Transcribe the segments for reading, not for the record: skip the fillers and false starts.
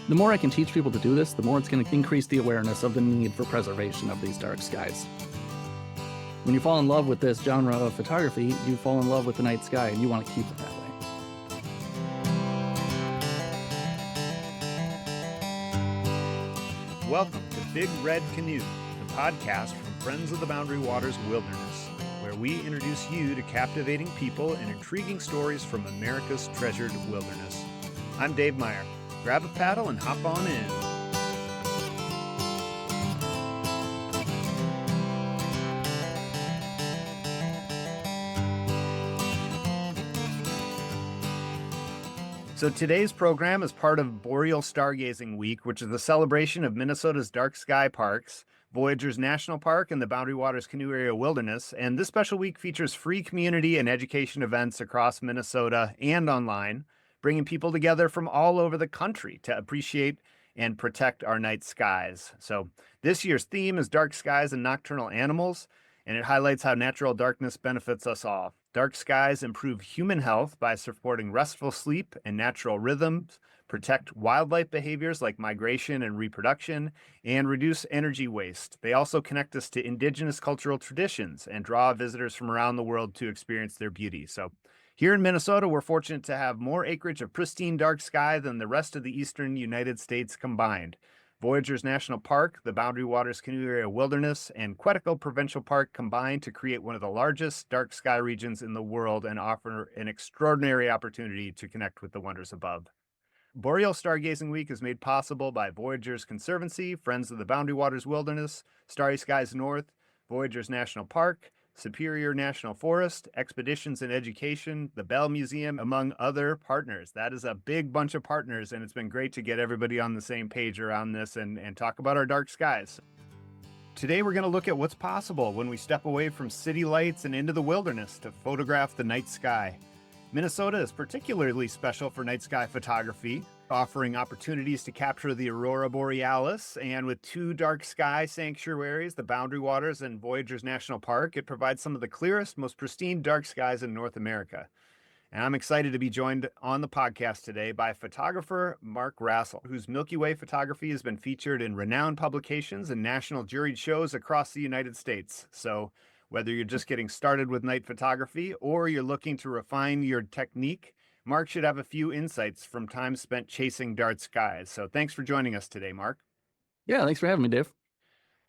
The more I can teach people to do this, the more it's going to increase the awareness of the need for preservation of these dark skies. When you fall in love with this genre of photography, you fall in love with the night sky, and you want to keep it that way. Welcome to Big Red Canoe, the podcast from Friends of the Boundary Waters Wilderness, where we introduce you to captivating people and intriguing stories from America's treasured wilderness. I'm Dave Meyer. Grab a paddle and hop on in. So today's program is part of Boreal Stargazing Week, which is the celebration of Minnesota's dark sky parks, Voyageurs National Park, and the Boundary Waters Canoe Area Wilderness. And this special week features free community and education events across Minnesota and online, bringing people together from all over the country to appreciate and protect our night skies. So this year's theme is Dark Skies and Nocturnal Animals, and it highlights how natural darkness benefits us all. Dark skies improve human health by supporting restful sleep and natural rhythms, protect wildlife behaviors like migration and reproduction, and reduce energy waste. They also connect us to indigenous cultural traditions and draw visitors from around the world to experience their beauty. So here in Minnesota, we're fortunate to have more acreage of pristine dark sky than the rest of the eastern United States combined. Voyageurs National Park, the Boundary Waters Canoe Area Wilderness, and Quetico Provincial Park combine to create one of the largest dark sky regions in the world and offer an extraordinary opportunity to connect with the wonders above. Boreal Stargazing Week is made possible by Voyageurs Conservancy, Friends of the Boundary Waters Wilderness, Starry Skies North, Voyageurs National Park, Superior National Forest, Expeditions in Education, the Bell Museum, among other partners. That is a big bunch of partners, and it's been great to get everybody on the same page around this and talk about our dark skies. Today we're going to look at what's possible when we step away from city lights and into the wilderness to photograph the night sky. Minnesota is particularly special for night sky photography, offering opportunities to capture the aurora borealis, and with two dark sky sanctuaries, the Boundary Waters and Voyageurs National Park, it provides some of the clearest, most pristine dark skies in North America. And I'm excited to be joined on the podcast today by photographer Marc Rassel, whose Milky Way photography has been featured in renowned publications and national juried shows across the United States. So whether you're just getting started with night photography or you're looking to refine your technique, Marc should have a few insights from time spent chasing dark skies. So thanks for joining us today, Marc. Yeah, thanks for having me, Dave.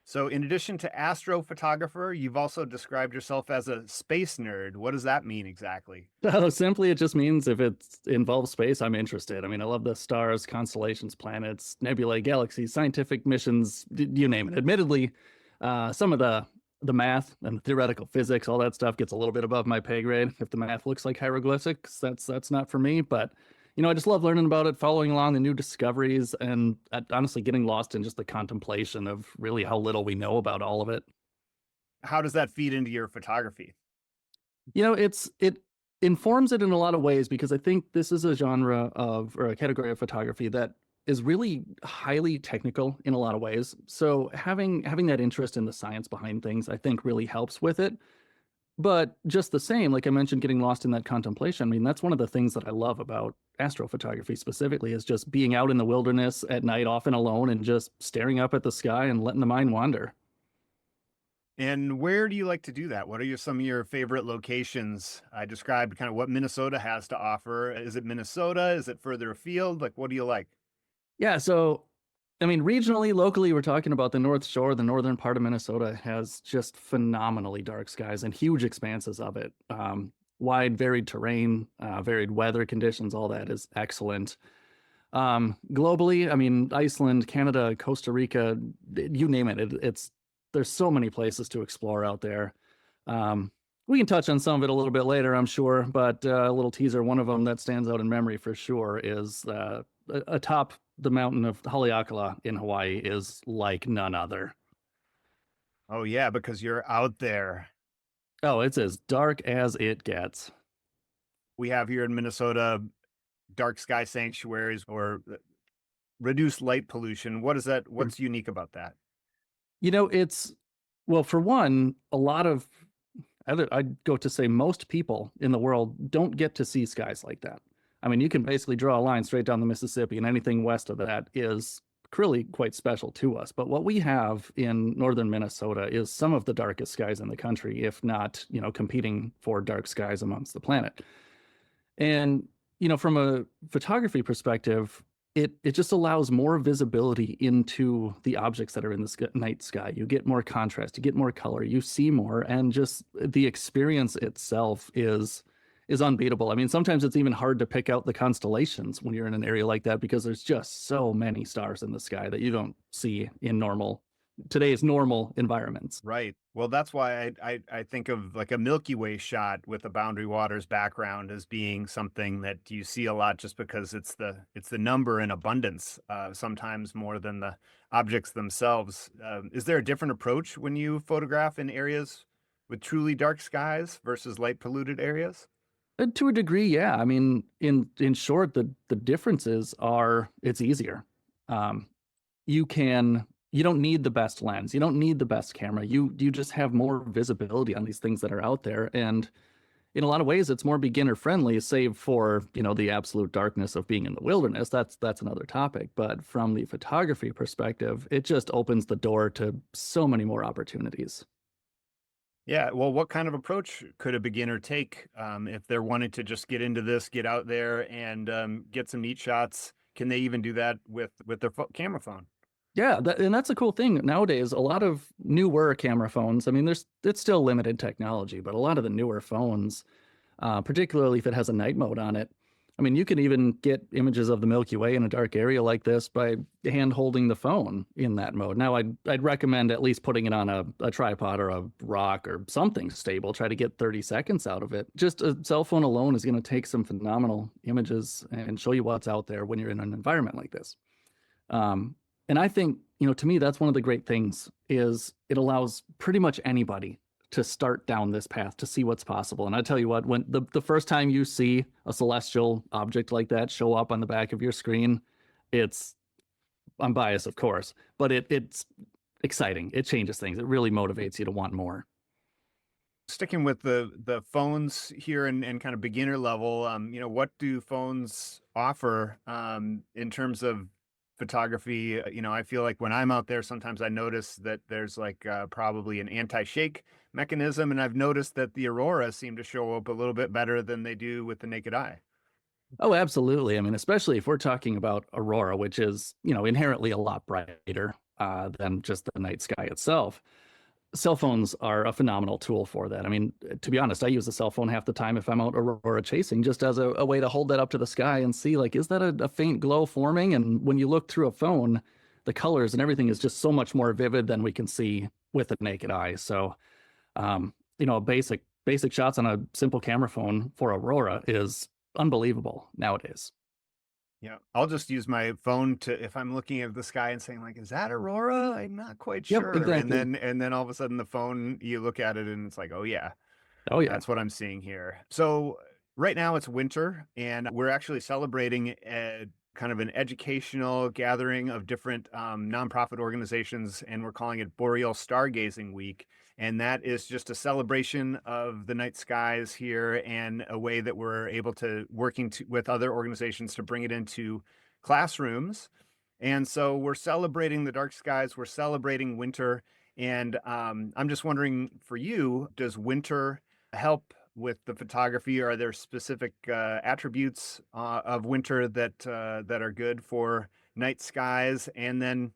So in addition to astrophotographer, you've also described yourself as a space nerd. What does that mean exactly? Simply, it just means if it involves space, I'm interested. I mean, I love the stars, constellations, planets, nebulae, galaxies, scientific missions, you name it. Admittedly, some of the math and the theoretical physics, all that stuff gets a little bit above my pay grade. If the math looks like hieroglyphics, that's not for me. But I just love learning about it, following along the new discoveries, and honestly getting lost in just the contemplation of really how little we know about all of it. How does that feed into your photography? It informs it in a lot of ways, because I think this is a genre or a category of photography that is really highly technical in a lot of ways. So having that interest in the science behind things, I think, really helps with it. But just the same, like I mentioned, getting lost in that contemplation, I mean, that's one of the things that I love about astrophotography specifically, is just being out in the wilderness at night, often alone, and just staring up at the sky and letting the mind wander. And where do you like to do that? What are some of your favorite locations? I described kind of what Minnesota has to offer. Is it Minnesota? Is it further afield? Like, what do you like? Yeah, so I mean, regionally, locally, we're talking about the North Shore. The northern part of Minnesota has just phenomenally dark skies and huge expanses of it. Wide, varied terrain, varied weather conditions, all that is excellent. Globally, I mean, Iceland, Canada, Costa Rica, you name it. There's so many places to explore out there. We can touch on some of it a little bit later, I'm sure, but a little teaser, one of them that stands out in memory for sure is atop the mountain of Haleakala in Hawaii is like none other. Oh, yeah, because you're out there. Oh, it's as dark as it gets. We have here in Minnesota dark sky sanctuaries or reduced light pollution. What's unique about that? Well, for one, I'd go to say most people in the world don't get to see skies like that. I mean, you can basically draw a line straight down the Mississippi, and anything west of that is really quite special to us. But what we have in northern Minnesota is some of the darkest skies in the country, if not, competing for dark skies amongst the planet. And, from a photography perspective, it just allows more visibility into the objects that are in the night sky. You get more contrast, you get more color, you see more, and just the experience itself is unbeatable. I mean, sometimes it's even hard to pick out the constellations when you're in an area like that because there's just so many stars in the sky that you don't see in today's normal environments. Right. Well, that's why I think of like a Milky Way shot with the Boundary Waters background as being something that you see a lot, just because it's the number and abundance, sometimes more than the objects themselves. Is there a different approach when you photograph in areas with truly dark skies versus light polluted areas? To a degree, yeah. I mean, in short, the differences are it's easier. Um, you don't need the best lens, you don't need the best camera. You just have more visibility on these things that are out there, and in a lot of ways, it's more beginner friendly, save for the absolute darkness of being in the wilderness. That's another topic. But from the photography perspective, it just opens the door to so many more opportunities. Yeah, well, what kind of approach could a beginner take if they're wanting to just get into this, get out there and get some neat shots? Can they even do that with their camera phone? Yeah, and that's a cool thing nowadays. A lot of newer camera phones. I mean, it's still limited technology, but a lot of the newer phones, particularly if it has a night mode on it. I mean, you can even get images of the Milky Way in a dark area like this by hand holding the phone in that mode. Now, I'd recommend at least putting it on a tripod or a rock or something stable. Try to get 30 seconds out of it. Just a cell phone alone is going to take some phenomenal images and show you what's out there when you're in an environment like this. And I think, to me, that's one of the great things is it allows pretty much anybody to start down this path to see what's possible. And I tell you what, when the first time you see a celestial object like that show up on the back of your screen, I'm biased, of course, but it's exciting. It changes things. It really motivates you to want more. Sticking with the phones here and kind of beginner level, what do phones offer in terms of photography? I feel like when I'm out there, sometimes I notice that there's like probably an anti-shake mechanism, and I've noticed that the aurora seem to show up a little bit better than they do with the naked eye. Oh, absolutely. I mean, especially if we're talking about aurora, which is, inherently a lot brighter than just the night sky itself. Cell phones are a phenomenal tool for that. I mean, to be honest, I use a cell phone half the time if I'm out aurora chasing, just as a way to hold that up to the sky and see, like, is that a faint glow forming? And when you look through a phone, the colors and everything is just so much more vivid than we can see with the naked eye. So, basic shots on a simple camera phone for aurora is unbelievable nowadays. Yeah, I'll just use my phone to if I'm looking at the sky and saying like, "Is that aurora?" I'm not quite Yep, sure, exactly. and then all of a sudden the phone, you look at it and it's like, "Oh yeah, Oh yeah. that's what I'm seeing here." So right now it's winter, and we're actually celebrating a kind of an educational gathering of different nonprofit organizations, and we're calling it Boreal Stargazing Week. And that is just a celebration of the night skies here and a way that we're able to with other organizations to bring it into classrooms. And so we're celebrating the dark skies, we're celebrating winter. And I'm just wondering for you, does winter help with the photography? Are there specific attributes of winter that are good for night skies? And then,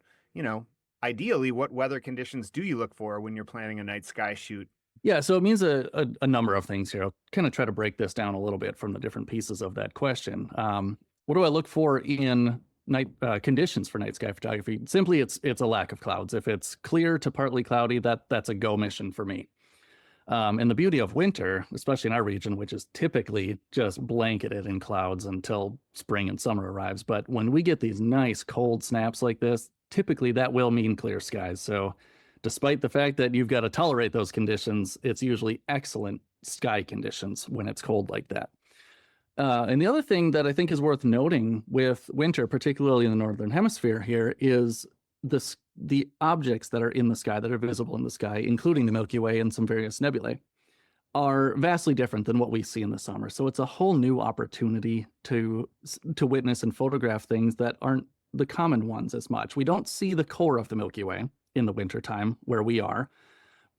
ideally, what weather conditions do you look for when you're planning a night sky shoot? Yeah, so it means a number of things here. I'll kind of try to break this down a little bit from the different pieces of that question. What do I look for in night conditions for night sky photography? Simply, it's a lack of clouds. If it's clear to partly cloudy, that's a go mission for me. And the beauty of winter, especially in our region, which is typically just blanketed in clouds until spring and summer arrives. But when we get these nice cold snaps like this, typically that will mean clear skies. So despite the fact that you've got to tolerate those conditions, it's usually excellent sky conditions when it's cold like that. And the other thing that I think is worth noting with winter, particularly in the northern hemisphere here, is the objects that are in the sky, that are visible in the sky, including the Milky Way and some various nebulae, are vastly different than what we see in the summer. So it's a whole new opportunity to witness and photograph things that aren't the common ones as much. We don't see the core of the Milky Way in the wintertime where we are,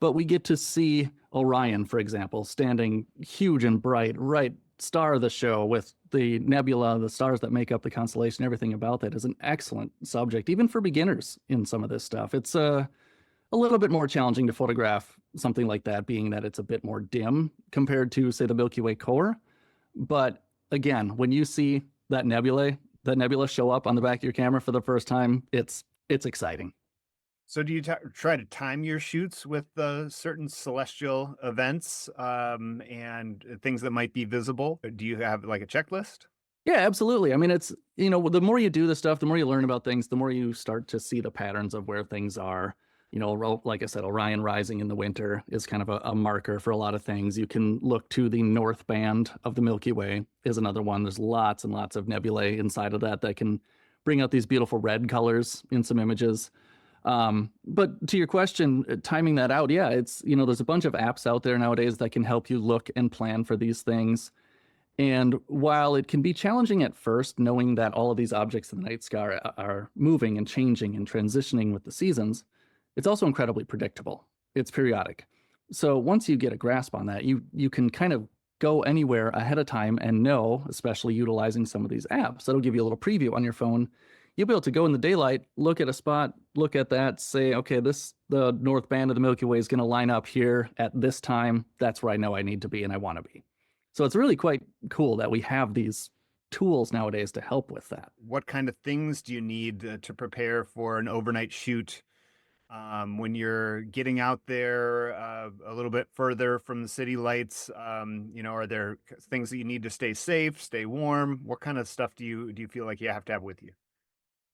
but we get to see Orion, for example, standing huge and bright, right star of the show with the nebula, the stars that make up the constellation, everything about that is an excellent subject, even for beginners in some of this stuff. It's a little bit more challenging to photograph something like that, being that it's a bit more dim compared to, say, the Milky Way core. But again, when you see that nebula show up on the back of your camera for the first time, it's exciting. So do you try to time your shoots with certain celestial events and things that might be visible? Do you have like a checklist? Yeah, absolutely. I mean, it's, the more you do this stuff, the more you learn about things, the more you start to see the patterns of where things are. Like I said, Orion rising in the winter is kind of a marker for a lot of things. You can look to the north band of the Milky Way is another one. There's lots and lots of nebulae inside of that can bring out these beautiful red colors in some images. But to your question, timing that out, yeah, it's, there's a bunch of apps out there nowadays that can help you look and plan for these things. And while it can be challenging at first, knowing that all of these objects in the night sky are moving and changing and transitioning with the seasons, it's also incredibly predictable. It's periodic. So once you get a grasp on that, you can kind of go anywhere ahead of time and know, especially utilizing some of these apps. That'll give you a little preview on your phone. You'll be able to go in the daylight, look at a spot, look at that, say, okay, the north band of the Milky Way is going to line up here at this time. That's where I know I need to be and I want to be. So it's really quite cool that we have these tools nowadays to help with that. What kind of things do you need to prepare for an overnight shoot? When you're getting out there a little bit further from the city lights, are there things that you need to stay safe, stay warm? What kind of stuff do you feel like you have to have with you?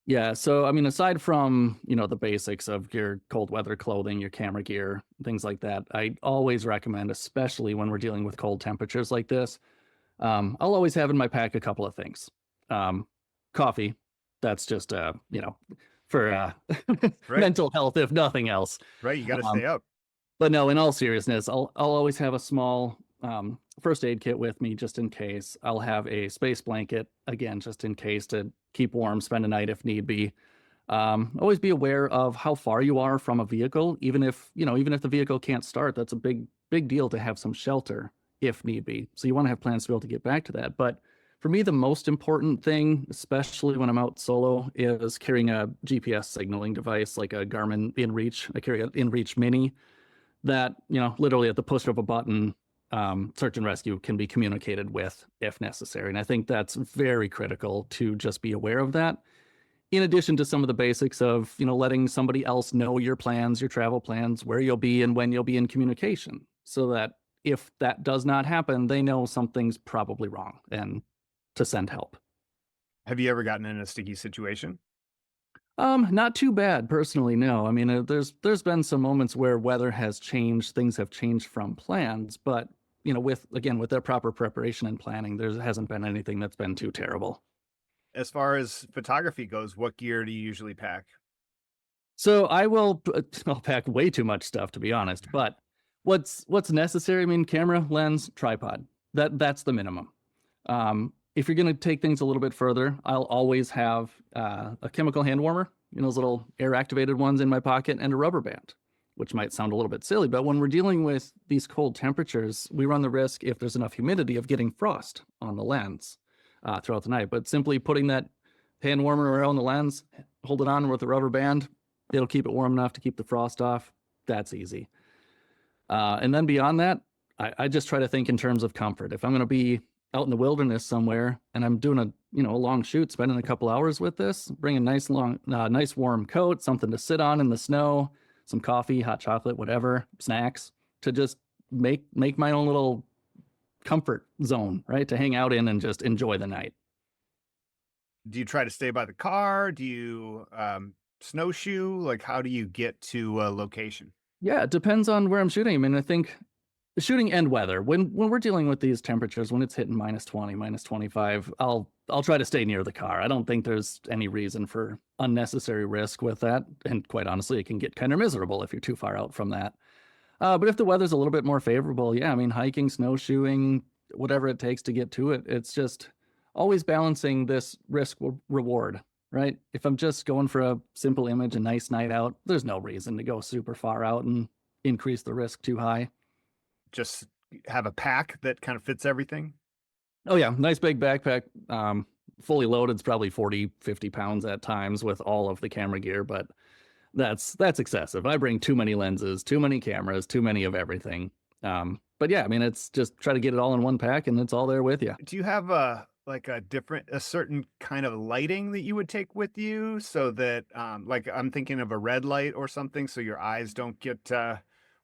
Yeah, so I mean, aside from, the basics of your cold weather clothing, your camera gear, things like that, I always recommend, especially when we're dealing with cold temperatures like this, I'll always have in my pack a couple of things. Coffee, that's just, for Right. mental health, if nothing else. Right. You got to stay up. But no, in all seriousness, I'll always have a small first aid kit with me just in case. I'll have a space blanket, again, just in case to keep warm, spend a night if need be. Always be aware of how far you are from a vehicle, even if the vehicle can't start. That's a big deal to have some shelter if need be. So you want to have plans to be able to get back to that. But for me, the most important thing, especially when I'm out solo, is carrying a GPS signaling device like a Garmin InReach. I carry an InReach Mini that, literally at the push of a button, search and rescue can be communicated with if necessary. And I think that's very critical to just be aware of that. In addition to some of the basics of, letting somebody else know your plans, your travel plans, where you'll be and when you'll be in communication, so that if that does not happen, they know something's probably wrong and to send help. Have you ever gotten in a sticky situation? Not too bad personally, no. I mean, there's been some moments where weather has changed, things have changed from plans, but with their proper preparation and planning, there hasn't been anything that's been too terrible. As far as photography goes, what gear do you usually pack? So I'll pack way too much stuff, to be honest, but what's necessary? I mean, camera, lens, tripod. That's the minimum. If you're going to take things a little bit further, I'll always have a chemical hand warmer, those little air activated ones in my pocket, and a rubber band, which might sound a little bit silly, but when we're dealing with these cold temperatures, we run the risk, if there's enough humidity, of getting frost on the lens throughout the night. But simply putting that hand warmer around the lens, hold it on with a rubber band, it'll keep it warm enough to keep the frost off. That's easy. And then beyond that, I just try to think in terms of comfort. If I'm going to be out in the wilderness somewhere and I'm doing a long shoot, spending a couple hours with this, bring a nice warm coat, something to sit on in the snow, some coffee, hot chocolate, whatever, snacks, to just make my own little comfort zone, right? To hang out in and just enjoy the night. Do you try to stay by the car? Do you snowshoe? Like, how do you get to a location? Yeah, it depends on where I'm shooting. I mean, I think shooting and weather, when we're dealing with these temperatures, when it's hitting -20, -25, I'll try to stay near the car. I don't think there's any reason for unnecessary risk with that. And quite honestly, it can get kind of miserable if you're too far out from that. But if the weather's a little bit more favorable, yeah, I mean, hiking, snowshoeing, whatever it takes to get to it, it's just always balancing this risk reward, right? If I'm just going for a simple image, a nice night out, there's no reason to go super far out and increase the risk too high. Just have a pack that kind of fits everything. Oh yeah, nice big backpack. Fully loaded, it's probably 40, 50 pounds at times with all of the camera gear, but that's excessive. I bring too many lenses, too many cameras, too many of everything. But yeah, I mean, it's just try to get it all in one pack and it's all there with you. Do you have a certain kind of lighting that you would take with you so that like I'm thinking of a red light or something so your eyes don't get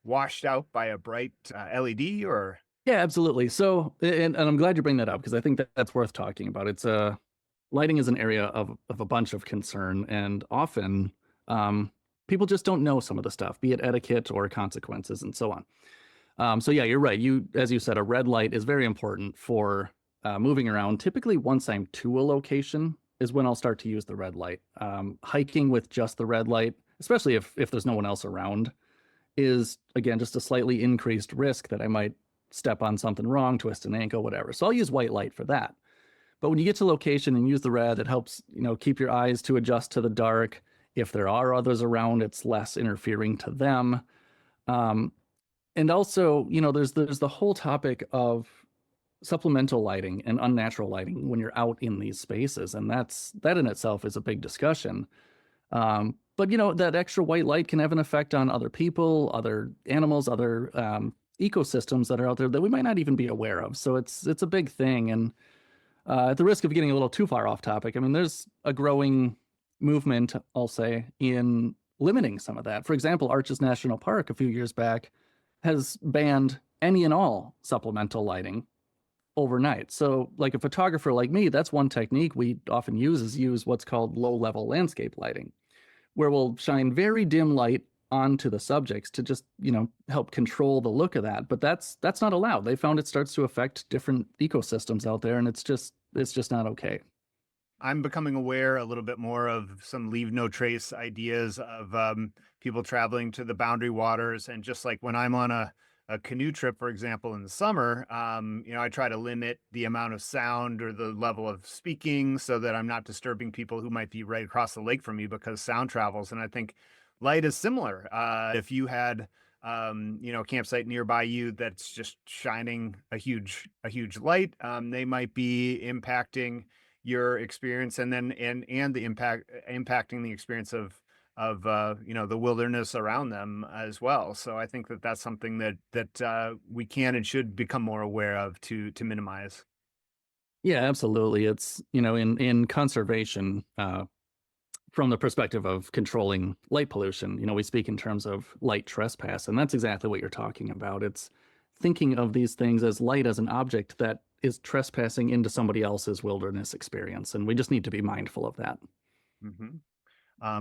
washed out by a bright LED or Yeah, absolutely. So, and I'm glad you bring that up because I think that that's worth talking about. It's lighting is an area of a bunch of concern, and often people just don't know some of the stuff, be it etiquette or consequences and so on. So yeah, you're right. As you said, a red light is very important for moving around. Typically, once I'm to a location is when I'll start to use the red light. Hiking with just the red light, especially if there's no one else around, is again just a slightly increased risk that I might step on something wrong, twist an ankle, whatever. So I'll use white light for that. But when you get to location and use the red, it helps, keep your eyes to adjust to the dark. If there are others around, it's less interfering to them. And also, there's the whole topic of supplemental lighting and unnatural lighting when you're out in these spaces, and that in itself is a big discussion. But that extra white light can have an effect on other people, other animals, other ecosystems that are out there that we might not even be aware of. So it's a big thing, and at the risk of getting a little too far off topic, I mean, there's a growing movement, I'll say, in limiting some of that. For example, Arches National Park a few years back has banned any and all supplemental lighting overnight. So like a photographer like me, that's one technique we often use what's called low-level landscape lighting, where we'll shine very dim light onto the subjects to just, help control the look of that. But that's not allowed. They found it starts to affect different ecosystems out there, and it's just not okay. I'm becoming aware a little bit more of some leave no trace ideas of people traveling to the boundary waters. And just like when I'm on a canoe trip, for example, in the summer, I try to limit the amount of sound or the level of speaking so that I'm not disturbing people who might be right across the lake from me because sound travels. And I think light is similar. If you had a campsite nearby you that's just shining a huge light, they might be impacting your experience and the impacting the experience of the wilderness around them as well. So I think that that's something that we can and should become more aware of to minimize. Yeah, absolutely. It's, in conservation, from the perspective of controlling light pollution, we speak in terms of light trespass, and that's exactly what you're talking about. It's thinking of these things as light as an object that is trespassing into somebody else's wilderness experience, and we just need to be mindful of that.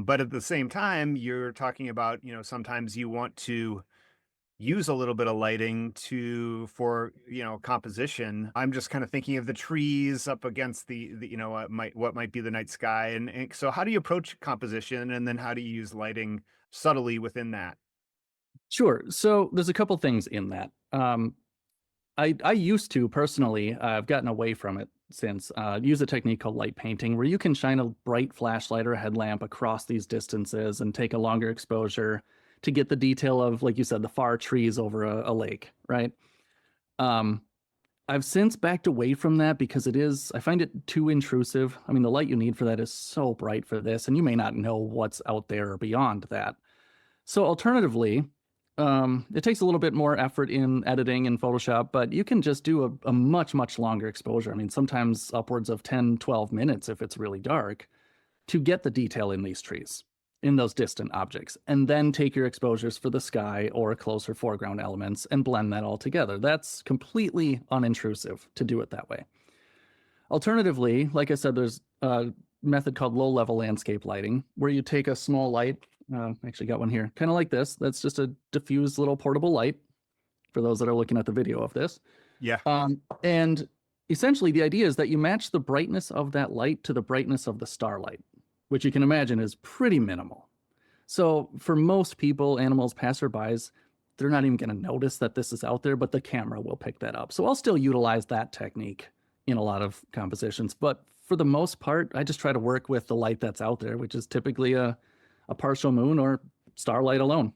But at the same time, you're talking about, sometimes you want to use a little bit of lighting for composition. I'm just kind of thinking of the trees up against the what might be the night sky, and so how do you approach composition, and then how do you use lighting subtly within that? Sure. So there's a couple things in that. I used to personally, I've gotten away from it since, use a technique called light painting, where you can shine a bright flashlight or a headlamp across these distances and take a longer exposure to get the detail of, like you said, the far trees over a lake, right? I've since backed away from that because I find it too intrusive. I mean, the light you need for that is so bright for this, and you may not know what's out there beyond that. So alternatively, it takes a little bit more effort in editing in Photoshop, but you can just do a much, much longer exposure. I mean, sometimes upwards of 10, 12 minutes if it's really dark to get the detail in these trees, in those distant objects, and then take your exposures for the sky or closer foreground elements and blend that all together. That's completely unintrusive to do it that way. Alternatively, like I said, there's a method called low-level landscape lighting, where you take a small light, actually got one here, kind of like this. That's just a diffused little portable light for those that are looking at the video of this. Yeah. And essentially the idea is that you match the brightness of that light to the brightness of the starlight, which you can imagine is pretty minimal. So for most people, animals, passerbys, they're not even going to notice that this is out there, but the camera will pick that up. So I'll still utilize that technique in a lot of compositions. But for the most part, I just try to work with the light that's out there, which is typically a partial moon or starlight alone.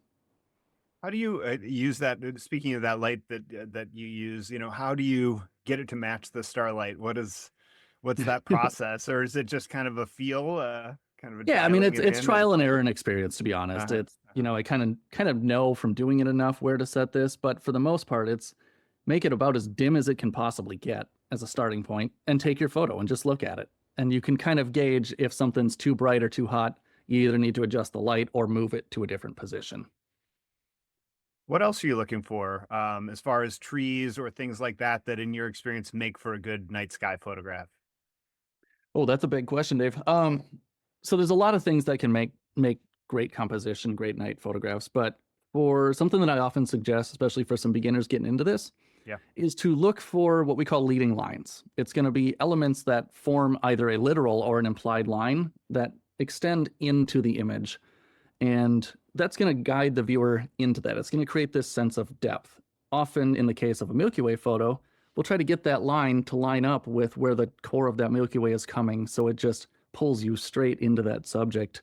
How do you use that? Speaking of that light that you use, how do you get it to match the starlight? What's that process, or is it just kind of a feel, kind of a Yeah, I mean dialing it it's in? trial and error and experience, to be honest. Uh-huh, It's, uh-huh. I kind of know from doing it enough where to set this, but for the most part, it's make it about as dim as it can possibly get as a starting point and take your photo and just look at it. And you can kind of gauge if something's too bright or too hot. You either need to adjust the light or move it to a different position. What else are you looking for, as far as trees or things like that, that in your experience make for a good night sky photograph? Oh, that's a big question, Dave. So there's a lot of things that can make great composition, great night photographs, but for something that I often suggest, especially for some beginners getting into this, Yeah. is to look for what we call leading lines. It's going to be elements that form either a literal or an implied line that extend into the image. And that's going to guide the viewer into that. It's going to create this sense of depth. Often, in the case of a Milky Way photo, we'll try to get that line to line up with where the core of that Milky Way is coming. So it just pulls you straight into that subject.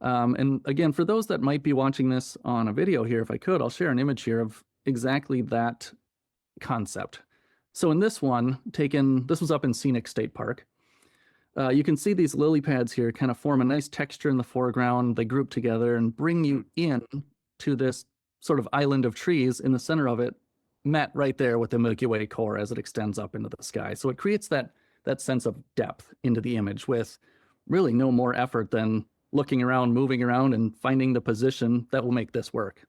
And again, for those that might be watching this on a video here, if I could, I'll share an image here of exactly that concept. So in this one, this was up in Scenic State Park. You can see these lily pads here kind of form a nice texture in the foreground. They group together and bring you in to this sort of island of trees in the center of it, met right there with the Milky Way core as it extends up into the sky. So it creates that sense of depth into the image with really no more effort than looking around, moving around, and finding the position that will make this work.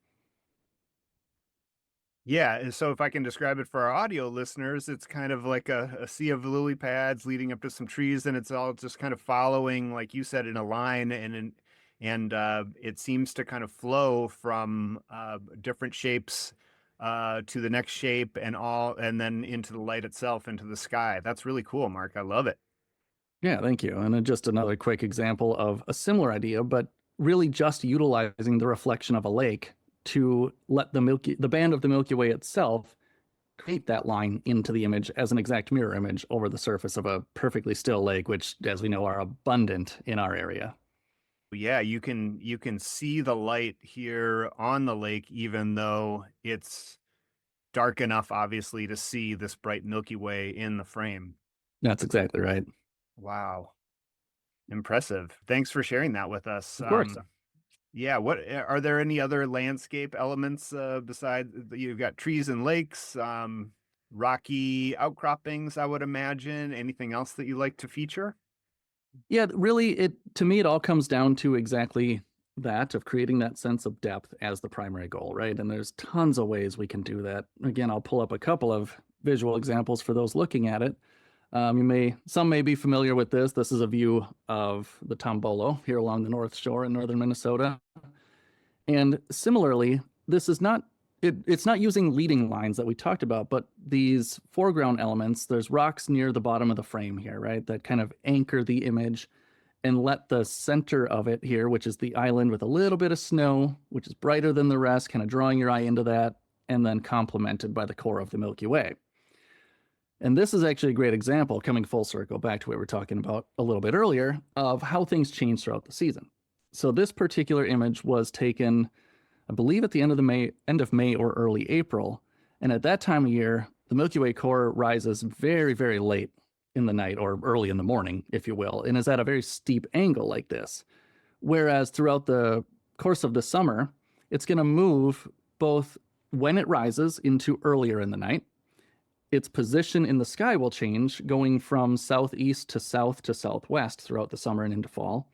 Yeah, and so if I can describe it for our audio listeners, it's kind of like a sea of lily pads leading up to some trees, and it's all just kind of following, like you said, in a line, and it seems to kind of flow from different shapes to the next shape, and then into the light itself, into the sky. That's really cool, Mark. I love it. Yeah, thank you. And then just another quick example of a similar idea, but really just utilizing the reflection of a lake to let the band of the Milky Way itself create that line into the image as an exact mirror image over the surface of a perfectly still lake, which, as we know, are abundant in our area. Yeah, you can see the light here on the lake, even though it's dark enough, obviously, to see this bright Milky Way in the frame. That's exactly right. Wow. Impressive. Thanks for sharing that with us. Of course. Yeah, what are there any other landscape elements besides you've got trees and lakes, rocky outcroppings, I would imagine. Anything else that you like to feature? Yeah, really, it to me, it all comes down to exactly that of creating that sense of depth as the primary goal, right? And there's tons of ways we can do that. Again, I'll pull up a couple of visual examples for those looking at it. Some may be familiar with this. This is a view of the Tombolo here along the North Shore in northern Minnesota. And similarly, this is not it's not using leading lines that we talked about, but these foreground elements, there's rocks near the bottom of the frame here, right? That kind of anchor the image and let the center of it here, which is the island with a little bit of snow, which is brighter than the rest, kind of drawing your eye into that, and then complemented by the core of the Milky Way. And this is actually a great example, coming full circle back to what we were talking about a little bit earlier, of how things change throughout the season. So this particular image was taken, I believe, at the end of May or early April. And at that time of year, the Milky Way core rises very, very late in the night or early in the morning, if you will, and is at a very steep angle like this. Whereas throughout the course of the summer, it's going to move both when it rises into earlier in the night. Its position in the sky will change, going from southeast to south to southwest throughout the summer and into fall.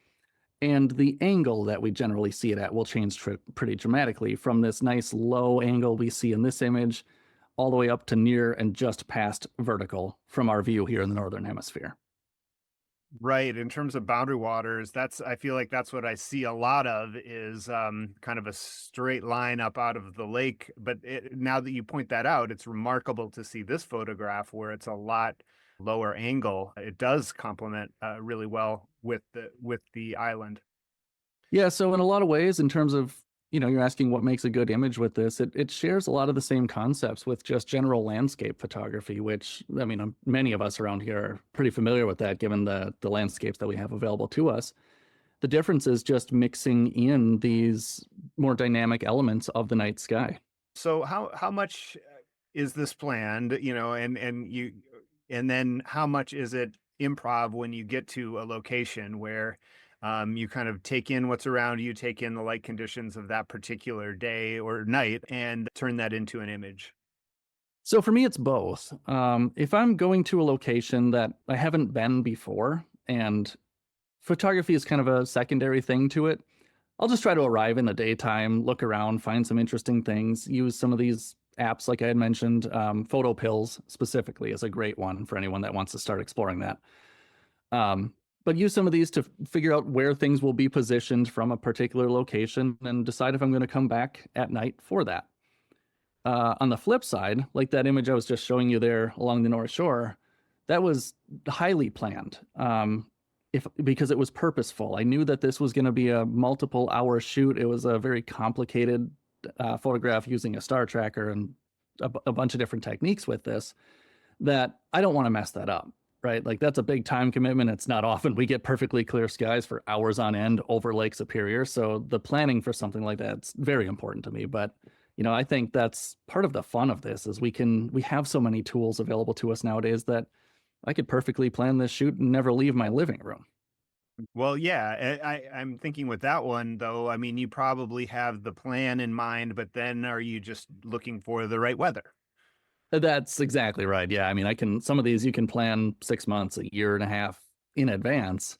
And the angle that we generally see it at will change pretty dramatically from this nice low angle we see in this image all the way up to near and just past vertical from our view here in the Northern Hemisphere. Right. In terms of boundary waters, I feel like that's what I see a lot of is kind of a straight line up out of the lake. But now that you point that out, it's remarkable to see this photograph where it's a lot lower angle. It does complement really well with the island. Yeah, so in a lot of ways, in terms of you're asking what makes a good image with this. It shares a lot of the same concepts with just general landscape photography, which, I mean, many of us around here are pretty familiar with that, given the landscapes that we have available to us. The difference is just mixing in these more dynamic elements of the night sky. So how much is this planned, and then how much is it improv when you get to a location where you kind of take in what's around you, take in the light conditions of that particular day or night, and turn that into an image? So for me, it's both. If I'm going to a location that I haven't been before, and photography is kind of a secondary thing to it, I'll just try to arrive in the daytime, look around, find some interesting things, use some of these apps like I had mentioned. Photo Pills specifically is a great one for anyone that wants to start exploring that. But use some of these to figure out where things will be positioned from a particular location and decide if I'm going to come back at night for that. On the flip side, like that image I was just showing you there along the North Shore, that was highly planned. Because it was purposeful. I knew that this was going to be a multiple hour shoot. It was a very complicated photograph using a star tracker and a bunch of different techniques with this, that I don't want to mess that up, right? Like that's a big time commitment. It's not often we get perfectly clear skies for hours on end over Lake Superior. So the planning for something like that's very important to me. But I think that's part of the fun of this is we have so many tools available to us nowadays that I could perfectly plan this shoot and never leave my living room. Well, yeah, I'm thinking with that one though. I mean, you probably have the plan in mind, but then are you just looking for the right weather? That's exactly right. Yeah. I mean, some of these you can plan 6 months, a year and a half in advance.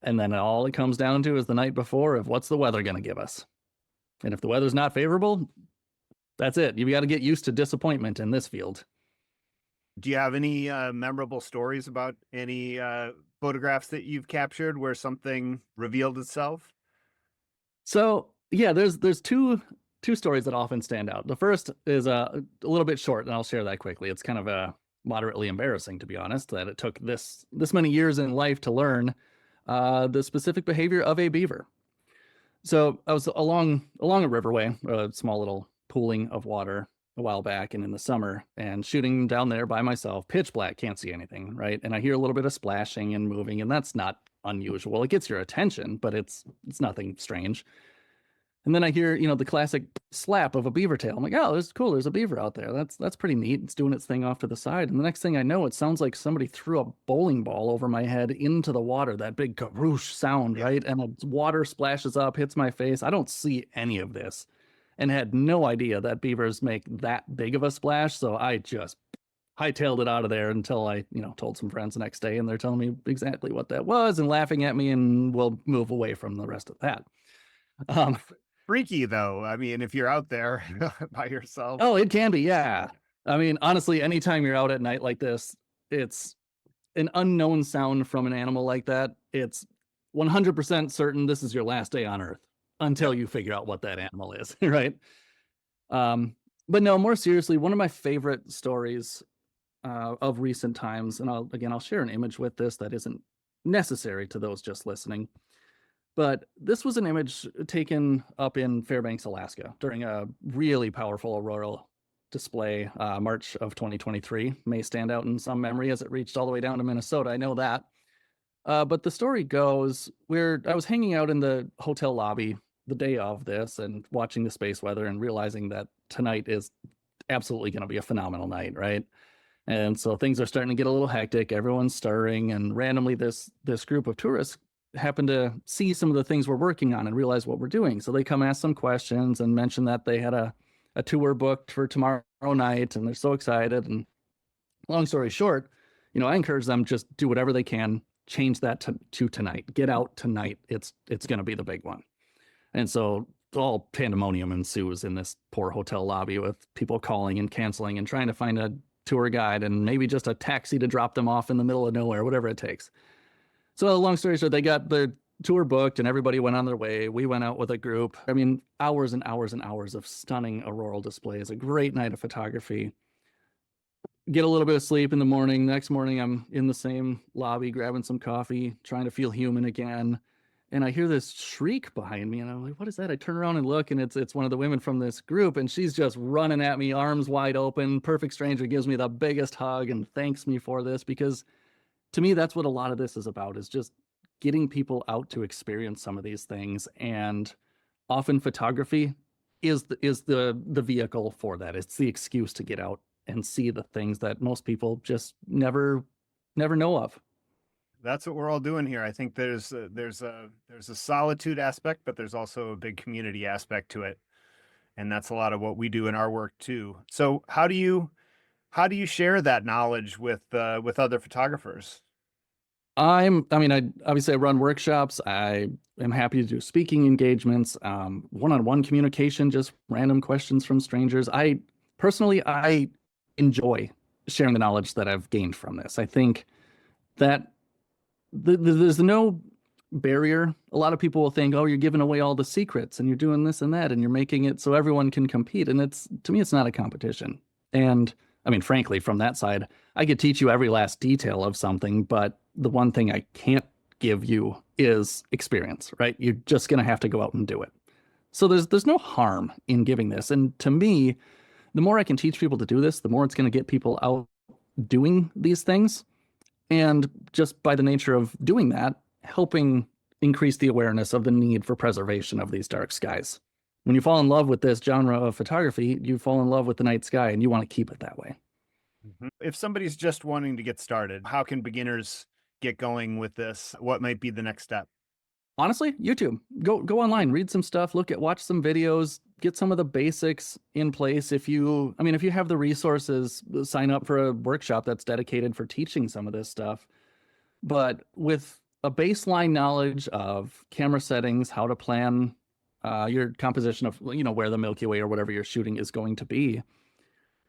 And then all it comes down to is the night before of what's the weather going to give us. And if the weather's not favorable, that's it. You've got to get used to disappointment in this field. Do you have any memorable stories about any photographs that you've captured where something revealed itself? So yeah, there's two stories that often stand out. The first is a little bit short, and I'll share that quickly. It's kind of moderately embarrassing, to be honest, that it took this many years in life to learn the specific behavior of a beaver. So I was along a riverway, a small little pooling of water a while back and in the summer, and shooting down there by myself, pitch black, can't see anything, right? And I hear a little bit of splashing and moving, and that's not unusual. It gets your attention, but it's nothing strange. And then I hear, the classic slap of a beaver tail. I'm like, oh, this is cool. There's a beaver out there. That's pretty neat. It's doing its thing off to the side. And the next thing I know, it sounds like somebody threw a bowling ball over my head into the water, that big karoosh sound, right? And the water splashes up, hits my face. I don't see any of this and had no idea that beavers make that big of a splash. So I just hightailed it out of there until I, told some friends the next day, and they're telling me exactly what that was and laughing at me, and we'll move away from the rest of that. Freaky though. I mean, if you're out there by yourself. Oh, it can be, yeah. I mean, honestly, anytime you're out at night like this, it's an unknown sound from an animal like that. It's 100% certain this is your last day on Earth until you figure out what that animal is, right? But no, more seriously, one of my favorite stories of recent times, and I'll share an image with this that isn't necessary to those just listening. But this was an image taken up in Fairbanks, Alaska during a really powerful aurora display, March of 2023. May stand out in some memory as it reached all the way down to Minnesota. I know that. But the story goes I was hanging out in the hotel lobby the day of this and watching the space weather and realizing that tonight is absolutely going to be a phenomenal night, right? And so things are starting to get a little hectic. Everyone's stirring, and randomly this group of tourists happen to see some of the things we're working on and realize what we're doing. So they come ask some questions and mention that they had a tour booked for tomorrow night, and they're so excited. And long story short, I encourage them just do whatever they can, change that to tonight. Get out tonight. It's going to be the big one. And so all pandemonium ensues in this poor hotel lobby with people calling and canceling and trying to find a tour guide and maybe just a taxi to drop them off in the middle of nowhere, whatever it takes. So long story short, they got their tour booked and everybody went on their way. We went out with a group. I mean, hours and hours and hours of stunning auroral displays, a great night of photography. Get a little bit of sleep in the morning. Next morning, I'm in the same lobby, grabbing some coffee, trying to feel human again. and I hear this shriek behind me, and I'm like, "What is that?" I turn around and look, and it's one of the women from this group, and she's just running at me, arms wide open. Perfect stranger, gives me the biggest hug and thanks me for this, because to me, that's what a lot of this is about, is just getting people out to experience some of these things. And often photography is the vehicle for that. It's the excuse to get out and see the things that most people just never know of. That's what we're all doing here. I think there's a solitude aspect, but there's also a big community aspect to it, and that's a lot of what we do in our work too. So how do you share that knowledge with other photographers? I mean, I run workshops. I am happy to do speaking engagements, one-on-one communication, just random questions from strangers. I enjoy sharing the knowledge that I've gained from this. I think that there's no barrier. A lot of people will think, oh, you're giving away all the secrets and you're doing this and that and you're making it so everyone can compete. And to me, it's not a competition. And I mean, frankly, from that side, I could teach you every last detail of something, but the one thing I can't give you is experience, right? You're just going to have to go out and do it. So there's no harm in giving this. And to me, the more I can teach people to do this, the more it's going to get people out doing these things. And just by the nature of doing that, helping increase the awareness of the need for preservation of these dark skies. When you fall in love with this genre of photography, you fall in love with the night sky and you want to keep it that way. If somebody's just wanting to get started, how can beginners get going with this? What might be the next step? Honestly, YouTube. Go online, read some stuff, watch some videos, get some of the basics in place. If you have the resources, sign up for a workshop that's dedicated for teaching some of this stuff. But with a baseline knowledge of camera settings, how to plan your composition of, where the Milky Way or whatever you're shooting is going to be,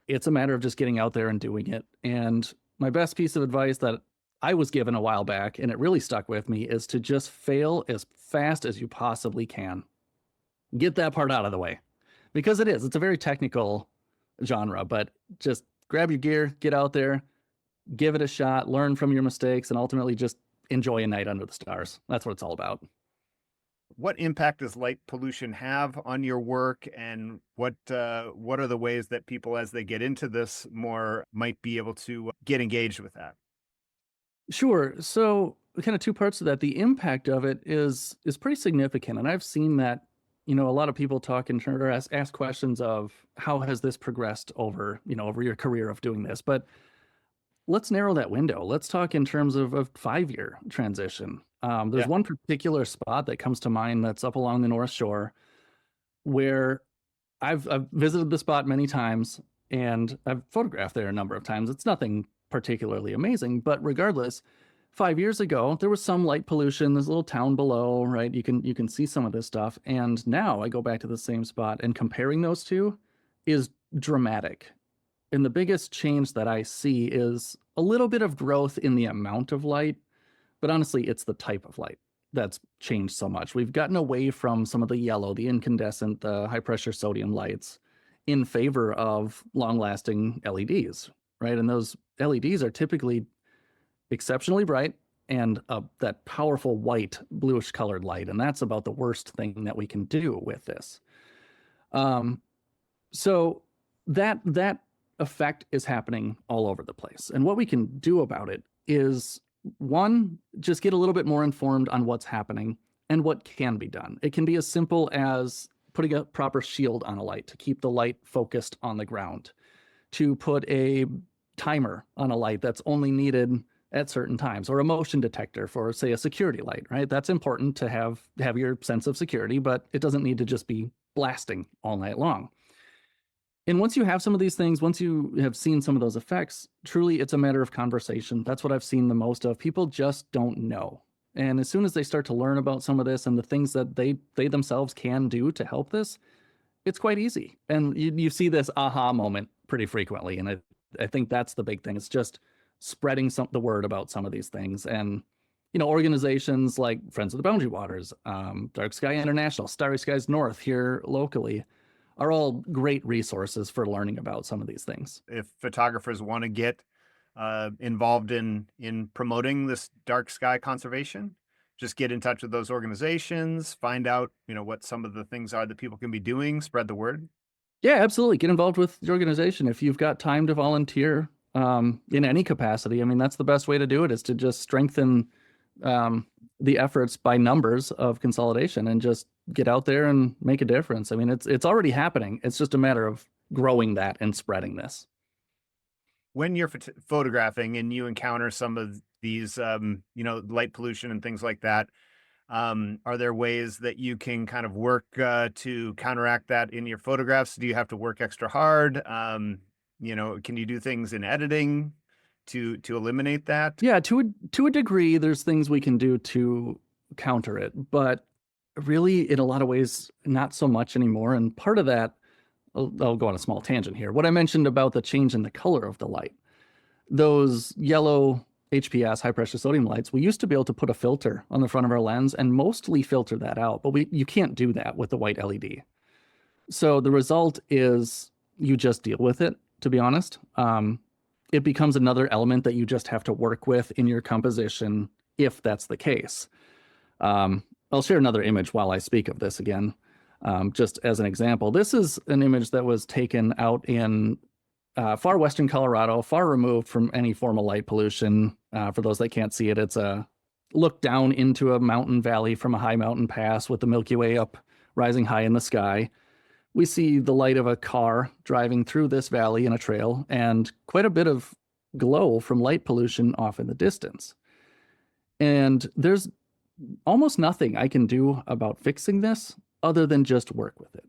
it's a matter of just getting out there and doing it. And my best piece of advice that I was given a while back, and it really stuck with me, is to just fail as fast as you possibly can. Get that part out of the way, because it's a very technical genre, but just grab your gear, get out there, give it a shot, learn from your mistakes, and ultimately just enjoy a night under the stars. That's what it's all about. What impact does light pollution have on your work, and what are the ways that people, as they get into this more, might be able to get engaged with that? Sure. So kind of two parts to that. The impact of it is pretty significant. And I've seen that, a lot of people talk in turn or ask questions of how has this progressed over your career of doing this. But let's narrow that window. Let's talk in terms of a 5-year transition. There's Yeah. one particular spot that comes to mind that's up along the North Shore where I've visited the spot many times and I've photographed there a number of times. It's nothing particularly amazing, but regardless, 5 years ago there was some light pollution. There's a little town below, right? You can see some of this stuff, and now I go back to the same spot, and comparing those two is dramatic. And the biggest change that I see is a little bit of growth in the amount of light, but honestly, it's the type of light that's changed so much. We've gotten away from some of the yellow, the incandescent, the high pressure sodium lights in favor of long lasting LEDs, right? And those LEDs are typically exceptionally bright and that powerful white, bluish colored light. And that's about the worst thing that we can do with this. So that effect is happening all over the place. And what we can do about it is, one, just get a little bit more informed on what's happening and what can be done. It can be as simple as putting a proper shield on a light to keep the light focused on the ground, to put a timer on a light that's only needed at certain times, or a motion detector for, say, a security light, right? That's important to have your sense of security, but it doesn't need to just be blasting all night long. And once you have some of these things, once you have seen some of those effects, truly it's a matter of conversation. That's what I've seen the most of. People just don't know. And as soon as they start to learn about some of this and the things that they themselves can do to help this, it's quite easy. And you see this aha moment pretty frequently. And I think that's the big thing. It's just spreading the word about some of these things. And, organizations like Friends of the Boundary Waters, Dark Sky International, Starry Skies North here locally are all great resources for learning about some of these things. If photographers want to get involved in promoting this dark sky conservation, just get in touch with those organizations, find out, what some of the things are that people can be doing, spread the word? Yeah, absolutely. Get involved with the organization. If you've got time to volunteer in any capacity, I mean, that's the best way to do it, is to just strengthen the efforts by numbers of consolidation and just get out there and make a difference. I mean, it's already happening. It's just a matter of growing that and spreading this. When you're photographing and you encounter some of these, light pollution and things like that, are there ways that you can kind of work to counteract that in your photographs? Do you have to work extra hard? Can you do things in editing to eliminate that? Yeah, to a degree, there's things we can do to counter it, but really, in a lot of ways, not so much anymore. And part of that, I'll go on a small tangent here. What I mentioned about the change in the color of the light, those yellow HPS, high pressure sodium lights, we used to be able to put a filter on the front of our lens and mostly filter that out, but you can't do that with the white LED. So the result is you just deal with it, to be honest. It becomes another element that you just have to work with in your composition if that's the case. I'll share another image while I speak of this again, just as an example. This is an image that was taken out in far western Colorado, far removed from any form of light pollution. For those that can't see it, it's a look down into a mountain valley from a high mountain pass with the Milky Way up rising high in the sky. We see the light of a car driving through this valley in a trail and quite a bit of glow from light pollution off in the distance. And there's almost nothing I can do about fixing this other than just work with it.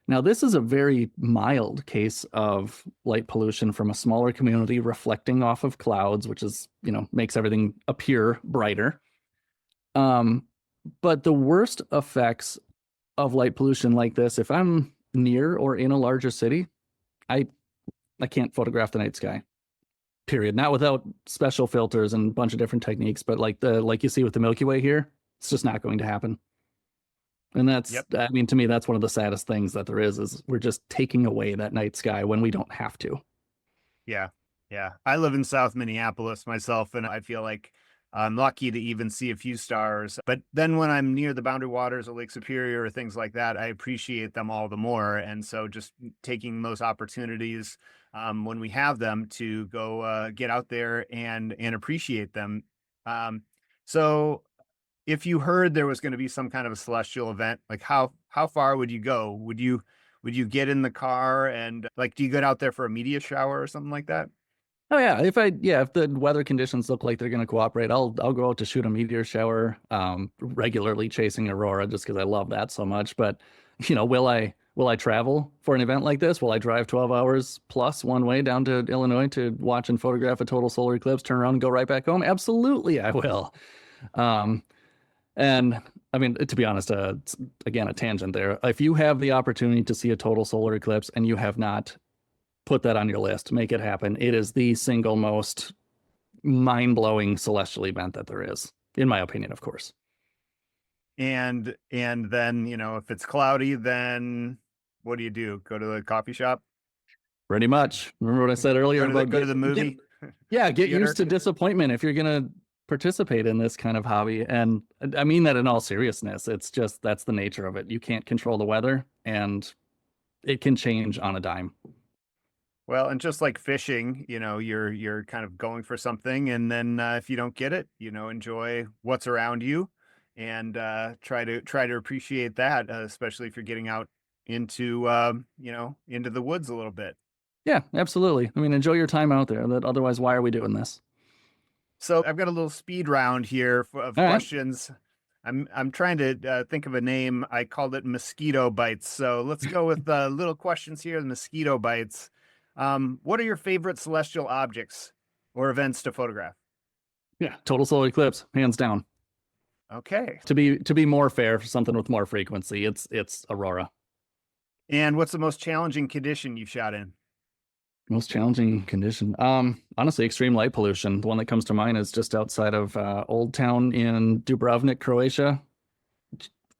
Now, this is a very mild case of light pollution from a smaller community reflecting off of clouds, which is, makes everything appear brighter. But the worst effects of light pollution like this, if I'm near or in a larger city, I can't photograph the night sky. Period. Not without special filters and a bunch of different techniques, but like you see with the Milky Way here, it's just not going to happen. And that's, Yep. I mean, to me, that's one of the saddest things that there is we're just taking away that night sky when we don't have to. Yeah. Yeah. I live in South Minneapolis myself, and I feel like I'm lucky to even see a few stars. But then when I'm near the Boundary Waters or Lake Superior or things like that, I appreciate them all the more. And so just taking those opportunities when we have them to go get out there and appreciate them. So if you heard there was going to be some kind of a celestial event, like how far would you go? Would you get in the car and do you get out there for a media shower or something like that? Oh yeah, if the weather conditions look like they're going to cooperate, I'll go out to shoot a meteor shower, regularly chasing aurora just because I love that so much. But will I travel for an event like this? Will I drive 12 hours plus one way down to Illinois to watch and photograph a total solar eclipse, turn around and go right back home? Absolutely, I will. And I mean, to be honest, again, a tangent there. If you have the opportunity to see a total solar eclipse and you have not put that on your list, make it happen. It is the single most mind-blowing celestial event that there is, in my opinion, of course. And then, if it's cloudy, then what do you do? Go to the coffee shop? Pretty much. Remember what I said earlier about go to the movie? Get used to disappointment if you're going to participate in this kind of hobby. And I mean that in all seriousness. It's just, that's the nature of it. You can't control the weather and it can change on a dime. Well, and just like fishing, you're kind of going for something, and then if you don't get it, enjoy what's around you, and try to appreciate that, especially if you're getting out into into the woods a little bit. Yeah, absolutely. I mean, enjoy your time out there. Otherwise, why are we doing this? So I've got a little speed round here of All right. questions. I'm trying to think of a name. I called it mosquito bites. So let's go with little questions here. The mosquito bites. What are your favorite celestial objects or events to photograph? Yeah, total solar eclipse, hands down. Okay. To be more fair, for something with more frequency, it's aurora. And what's the most challenging condition you've shot in? Most challenging condition. Honestly, extreme light pollution. The one that comes to mind is just outside of Old Town in Dubrovnik, Croatia.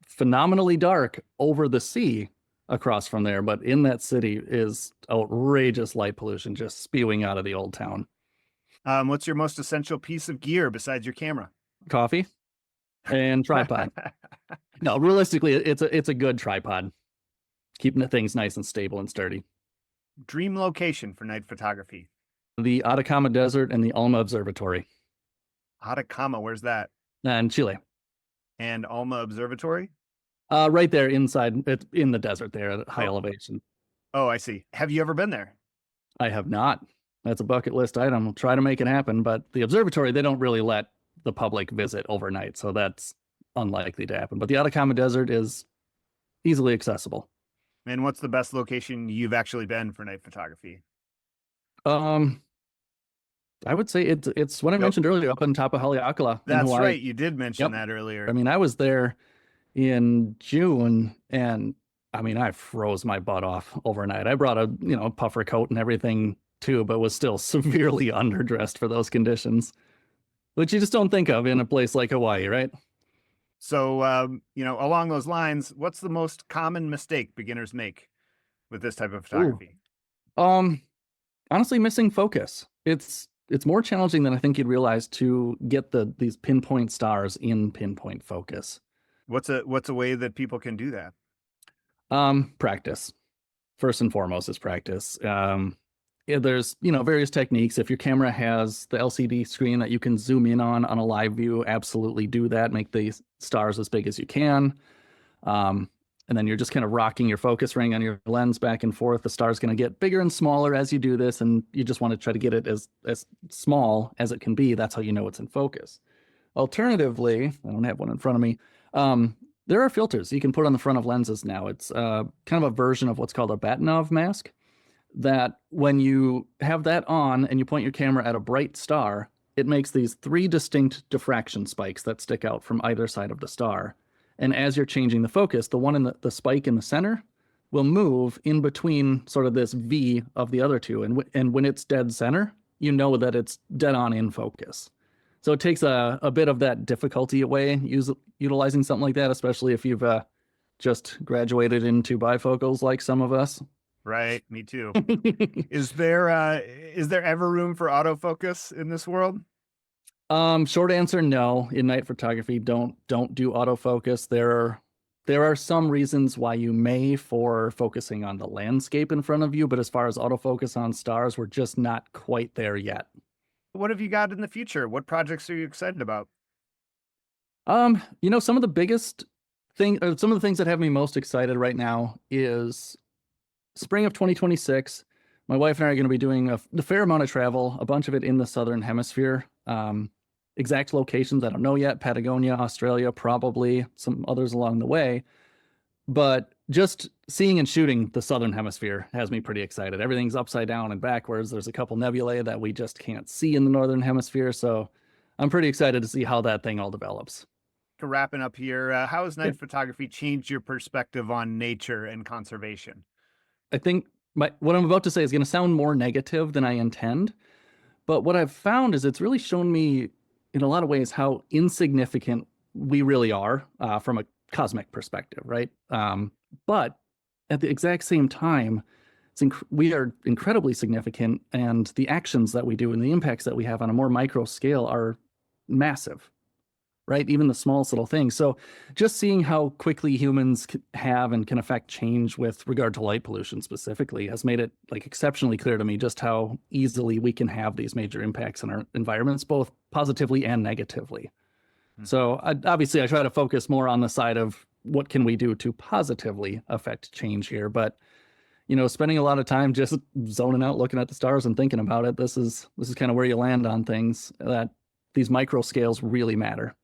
Phenomenally dark over the sea across from there, but in that city is outrageous light pollution just spewing out of the old town. What's your most essential piece of gear besides your camera? Coffee. and tripod. No, realistically, it's a good tripod, keeping the things nice and stable and sturdy. Dream location for night photography. The Atacama Desert and the Alma Observatory Atacama, where's that? and Chile. And Alma Observatory? Right there inside, it's in the desert there at high elevation. Oh, I see. Have you ever been there? I have not. That's a bucket list item. We'll try to make it happen, but the observatory, they don't really let the public visit overnight, so that's unlikely to happen. But the Atacama Desert is easily accessible. And what's the best location you've actually been for night photography? I would say it's what I mentioned earlier, up on top of Haleakala. That's right. You did mention that earlier. I mean, I was there in June, and I mean, I froze my butt off overnight. I brought a puffer coat and everything too, but was still severely underdressed for those conditions, which you just don't think of in a place like Hawaii, right? So, along those lines, what's the most common mistake beginners make with this type of photography? Honestly, missing focus. It's more challenging than I think you'd realize to get these pinpoint stars in pinpoint focus. What's a way that people can do that? Practice. First and foremost is practice. There's various techniques. If your camera has the LCD screen that you can zoom in on a live view, absolutely do that. Make the stars as big as you can. And then you're just kind of rocking your focus ring on your lens back and forth. The star's going to get bigger and smaller as you do this, and you just want to try to get it as small as it can be. That's how you know it's in focus. Alternatively, I don't have one in front of me. There are filters you can put on the front of lenses now. It's kind of a version of what's called a Batinov mask, that when you have that on and you point your camera at a bright star, it makes these 3 distinct diffraction spikes that stick out from either side of the star. And as you're changing the focus, the one in the spike in the center will move in between sort of this V of the other two. And when it's dead center, you know that it's dead on in focus. So it takes a bit of that difficulty away utilizing something like that, especially if you've just graduated into bifocals like some of us. Right, me too. Is there ever room for autofocus in this world? Short answer, no. In night photography, don't do autofocus. There are some reasons why you may for focusing on the landscape in front of you, but as far as autofocus on stars, we're just not quite there yet. What have you got in the future? What projects are you excited about? Some of the biggest thing, or some of the things that have me most excited right now is spring of 2026. My wife and I are going to be doing a fair amount of travel, a bunch of it in the Southern Hemisphere. Exact locations, I don't know yet. Patagonia, Australia, probably some others along the way. But just seeing and shooting the Southern Hemisphere has me pretty excited. Everything's upside down and backwards. There's a couple nebulae that we just can't see in the Northern Hemisphere. So I'm pretty excited to see how that thing all develops. Wrapping up here, how has night photography changed your perspective on nature and conservation? I think what I'm about to say is going to sound more negative than I intend. But what I've found is it's really shown me in a lot of ways how insignificant we really are from a cosmic perspective, right? But at the exact same time, we are incredibly significant, and the actions that we do and the impacts that we have on a more micro scale are massive, right? Even the smallest little things. So just seeing how quickly humans have and can affect change with regard to light pollution specifically has made it like exceptionally clear to me just how easily we can have these major impacts in our environments, both positively and negatively. So obviously I try to focus more on the side of what can we do to positively affect change here. But, spending a lot of time just zoning out, looking at the stars and thinking about it, this is kind of where you land on things, that these micro scales really matter.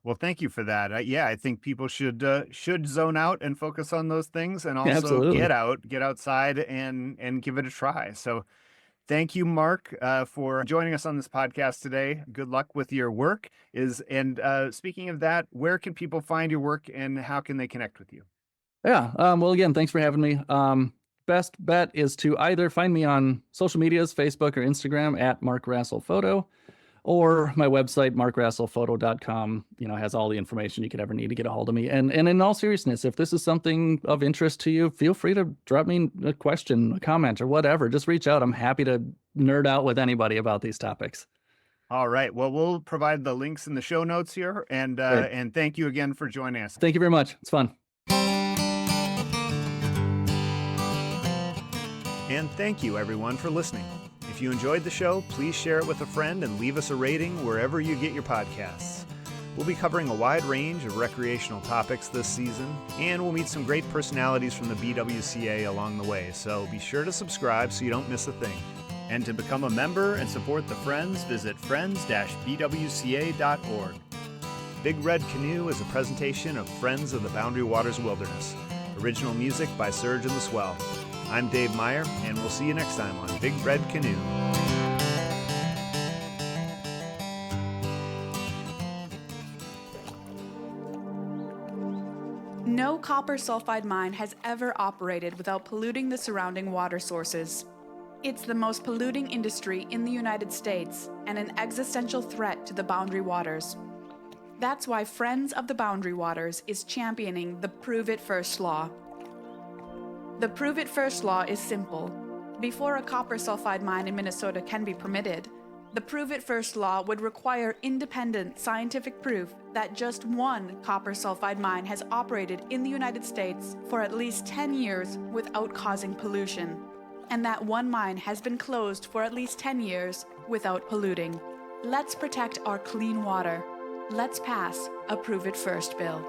Well, thank you for that. I think people should zone out and focus on those things, and also Absolutely. get outside and give it a try. So thank you, Marc, for joining us on this podcast today. Good luck with your work. Speaking of that, where can people find your work and how can they connect with you? Yeah. Well, again, thanks for having me. Best bet is to either find me on social medias, Facebook or Instagram at Marc Rassel Photo, or my website, marcrasselphoto.com, has all the information you could ever need to get a hold of me. And in all seriousness, if this is something of interest to you, feel free to drop me a question, a comment, or whatever. Just reach out. I'm happy to nerd out with anybody about these topics. All right. Well, we'll provide the links in the show notes here, Great. and thank you again for joining us. Thank you very much. It's fun. And thank you, everyone, for listening. If you enjoyed the show, please share it with a friend and leave us a rating wherever you get your podcasts. We'll be covering a wide range of recreational topics this season, and we'll meet some great personalities from the BWCA along the way, so be sure to subscribe so you don't miss a thing. And to become a member and support the Friends, visit friends-bwca.org. Big Red Canoe is a presentation of Friends of the Boundary Waters Wilderness. Original music by Surge and the Swell. I'm Dave Meyer, and we'll see you next time on Big Red Canoe. No copper sulfide mine has ever operated without polluting the surrounding water sources. It's the most polluting industry in the United States and an existential threat to the boundary waters. That's why Friends of the Boundary Waters is championing the Prove It First law. The Prove It First law is simple. Before a copper sulfide mine in Minnesota can be permitted, the Prove It First law would require independent scientific proof that just one copper sulfide mine has operated in the United States for at least 10 years without causing pollution, and that one mine has been closed for at least 10 years without polluting. Let's protect our clean water. Let's pass a Prove It First bill.